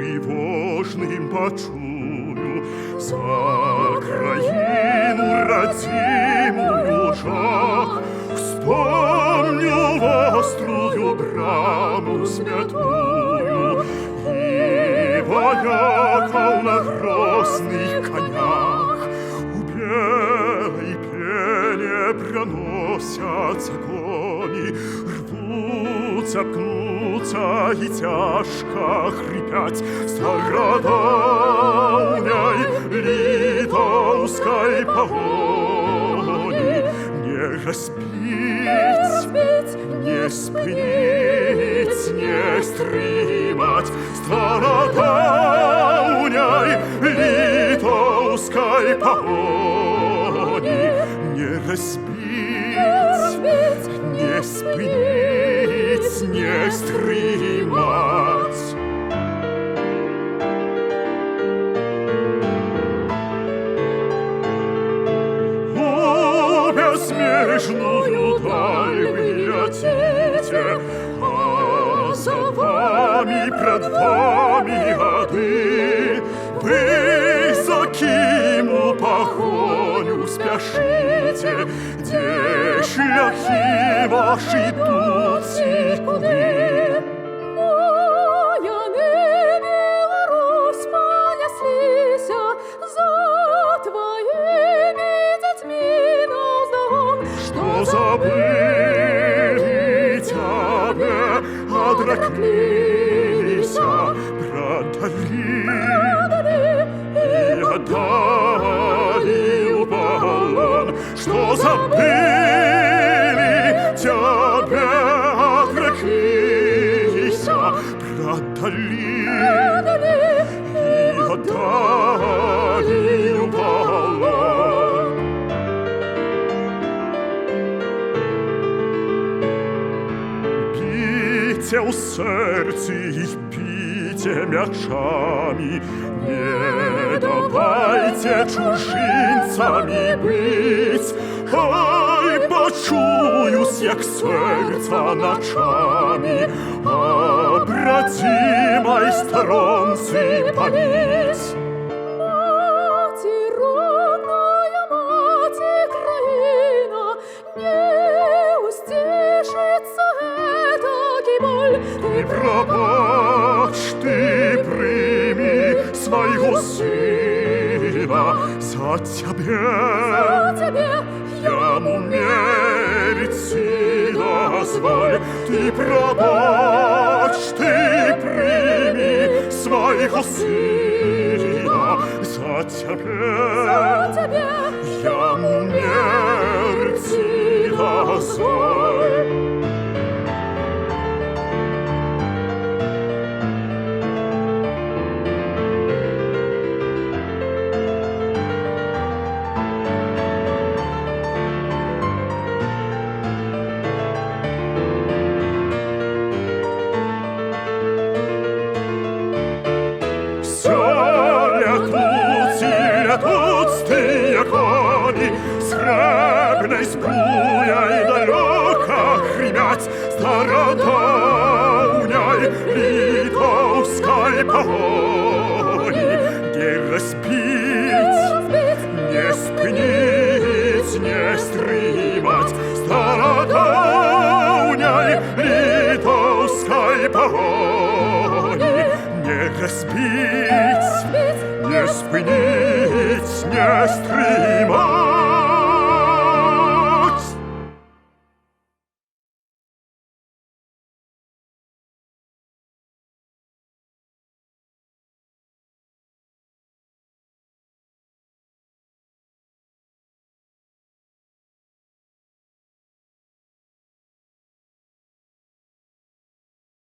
тревожным почую за краину родимую жах. Вспомню вострую браму святую и вояков на грозных конях. У белой пене проносятся кони, рвутся, пнутся и тяжко хрипять стародавней литовской погони. Не разбить, не спынить, не стримать стародавней литовской погони. Не разбить, не спынить, не стримать. Безмежную даль вы летите, а за вами, пред вами годы. Высоким погоню спешите, где шляхи ваши идут сикуды. Забыли тебя, отреклись, продали и отдали в полон. Что забыли тебя, отреклись, продали и отдали в полон. Бійте у серці і бійте м'ячами, не давайте чужинцями бить. Хай почуюсь, як серця ночами, обратимой сторонці пам'ять. Ты пробачь, ты прими своего сына. За тебе ему мерить дозволь. Ты пробачь, ты прими своего сына. За тебе ему мерить дозволь. Летут кони, сребной сбруей далеко гремять, стародавней литовской погони. Не разбить, не спынить, не стримать стародавней литовской погони. Не разбить, не спынить, не стримать.